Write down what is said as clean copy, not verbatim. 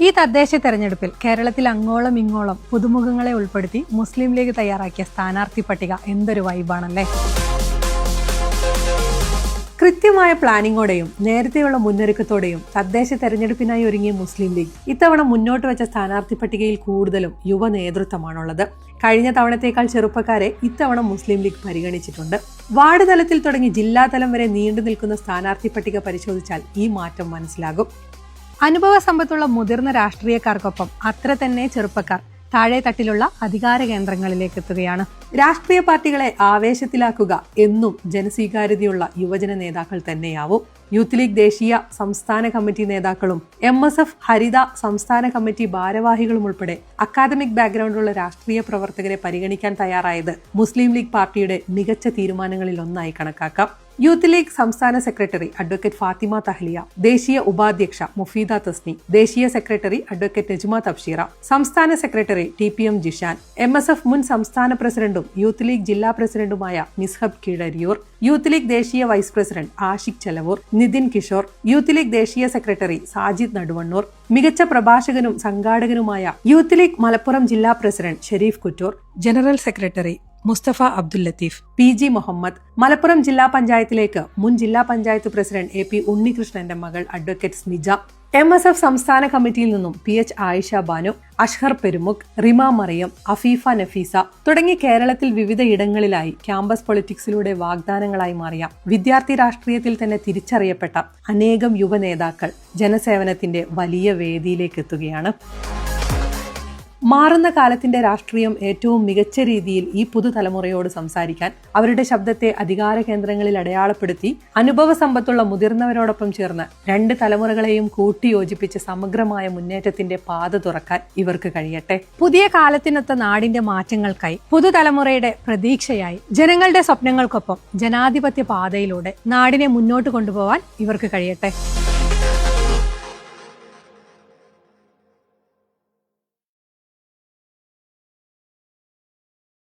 ഈ തദ്ദേശ തെരഞ്ഞെടുപ്പിൽ കേരളത്തിൽ അങ്ങോളം ഇങ്ങോളം പുതുമുഖങ്ങളെ ഉൾപ്പെടുത്തി മുസ്ലിം ലീഗ് തയ്യാറാക്കിയ സ്ഥാനാർത്ഥി പട്ടിക എന്തൊരു വൈബാണല്ലേ. കൃത്യമായ പ്ലാനിങ്ങോടെയും നേരത്തെയുള്ള മുന്നൊരുക്കത്തോടെയും തദ്ദേശ തെരഞ്ഞെടുപ്പിനായി ഒരുങ്ങിയ മുസ്ലിം ലീഗ് ഇത്തവണ മുന്നോട്ട് വെച്ച സ്ഥാനാർത്ഥി പട്ടികയിൽ കൂടുതലും യുവ നേതൃത്വമാണുള്ളത്. കഴിഞ്ഞ തവണത്തേക്കാൾ ചെറുപ്പക്കാരെ ഇത്തവണ മുസ്ലിം ലീഗ് പരിഗണിച്ചിട്ടുണ്ട്. വാർഡ് തലത്തിൽ തുടങ്ങി ജില്ലാതലം വരെ നീണ്ടു നിൽക്കുന്ന സ്ഥാനാർത്ഥി പട്ടിക പരിശോധിച്ചാൽ ഈ മാറ്റം മനസ്സിലാകും. അനുഭവ സമ്പത്തുള്ള മുതിർന്ന രാഷ്ട്രീയക്കാർക്കൊപ്പം അത്ര തന്നെ ചെറുപ്പക്കാർ താഴെ തട്ടിലുള്ള അധികാര കേന്ദ്രങ്ങളിലേക്ക് എത്തുകയാണ്. രാഷ്ട്രീയ പാർട്ടികളെ ആവേശത്തിലാക്കുക എന്നും ജനസ്വീകാര്യതയുള്ള യുവജന നേതാക്കൾ തന്നെയാവും. യൂത്ത് ലീഗ് ദേശീയ സംസ്ഥാന കമ്മിറ്റി നേതാക്കളും MSF ഹരിത സംസ്ഥാന കമ്മിറ്റി ഭാരവാഹികളും ഉൾപ്പെടെ അക്കാദമിക് ബാക്ക്ഗ്രൗണ്ടുള്ള രാഷ്ട്രീയ പ്രവർത്തകരെ പരിഗണിക്കാൻ തയ്യാറായത് മുസ്ലിം ലീഗ് പാർട്ടിയുടെ മികച്ച തീരുമാനങ്ങളിൽ ഒന്നായി കണക്കാക്കാം. യൂത്ത് ലീഗ് സംസ്ഥാന സെക്രട്ടറി അഡ്വക്കേറ്റ് ഫാത്തിമ തഹ്ലിയ, ദേശീയ ഉപാധ്യക്ഷ മുഫീദ തസ്നി, ദേശീയ സെക്രട്ടറി അഡ്വക്കേറ്റ് നജ്മ തബ്ഷീറ, സംസ്ഥാന സെക്രട്ടറി TPM ജിഷാൻ, MSF മുൻ സംസ്ഥാന പ്രസിഡന്റും യൂത്ത് ലീഗ് ജില്ലാ പ്രസിഡന്റുമായ മിസ്ഹബ് കീഴരിയൂർ, യൂത്ത് ലീഗ് ദേശീയ vice president Ashiq Chelavur, Nithin Kishore, youth league ദേശീയ സെക്രട്ടറി സാജിദ് നടുവണ്ണൂർ, മികച്ച പ്രഭാഷകനും സംഘാടകനുമായ യൂത്ത് ലീഗ് മലപ്പുറം ജില്ലാ president Sharif Kuttoor, general secretary Mustafa Abdul Latheef, PG Muhammad, Malappuram ജില്ലാ പഞ്ചായത്തിലേക്ക് മുൻ ജില്ലാ പഞ്ചായത്ത് പ്രസിഡന്റ് AP ഉണ്ണികൃഷ്ണന്റെ മകൾ അഡ്വക്കേറ്റ് സ്മിജ, MSF സംസ്ഥാന കമ്മിറ്റിയിൽ നിന്നും PH ആയിഷ ബാനു, അഷ്ഹർ പെരുമുഖ്, റിമ മറിയം, അഫീഫ നഫീസ തുടങ്ങി കേരളത്തിൽ വിവിധ ഇടങ്ങളിലായി ക്യാമ്പസ് പൊളിറ്റിക്സിലൂടെ വാഗ്ദാനങ്ങളായി മാറിയ വിദ്യാർത്ഥി രാഷ്ട്രീയത്തിൽ തന്നെ തിരിച്ചറിയപ്പെട്ട അനേകം യുവ നേതാക്കൾ ജനസേവനത്തിന്റെ വലിയ വേദിയിലേക്ക് എത്തുകയാണ്. മാറുന്ന കാലത്തിന്റെ രാഷ്ട്രീയം ഏറ്റവും മികച്ച രീതിയിൽ ഈ പുതുതലമുറയോട് സംസാരിക്കാൻ, അവരുടെ ശബ്ദത്തെ അധികാര കേന്ദ്രങ്ങളിൽ അടയാളപ്പെടുത്തി അനുഭവ സമ്പത്തുള്ള മുതിർന്നവരോടൊപ്പം ചേർന്ന് രണ്ട് തലമുറകളെയും കൂട്ടിയോജിപ്പിച്ച് സമഗ്രമായ മുന്നേറ്റത്തിന്റെ പാത തുറക്കാൻ ഇവർക്ക് കഴിയട്ടെ. പുതിയ കാലത്തിനൊത്ത നാടിന്റെ മാറ്റങ്ങൾക്കായി പുതുതലമുറയുടെ പ്രതീക്ഷയായി ജനങ്ങളുടെ സ്വപ്നങ്ങൾക്കൊപ്പം ജനാധിപത്യ പാതയിലൂടെ നാടിനെ മുന്നോട്ട് കൊണ്ടുപോകാൻ ഇവർക്ക് കഴിയട്ടെ.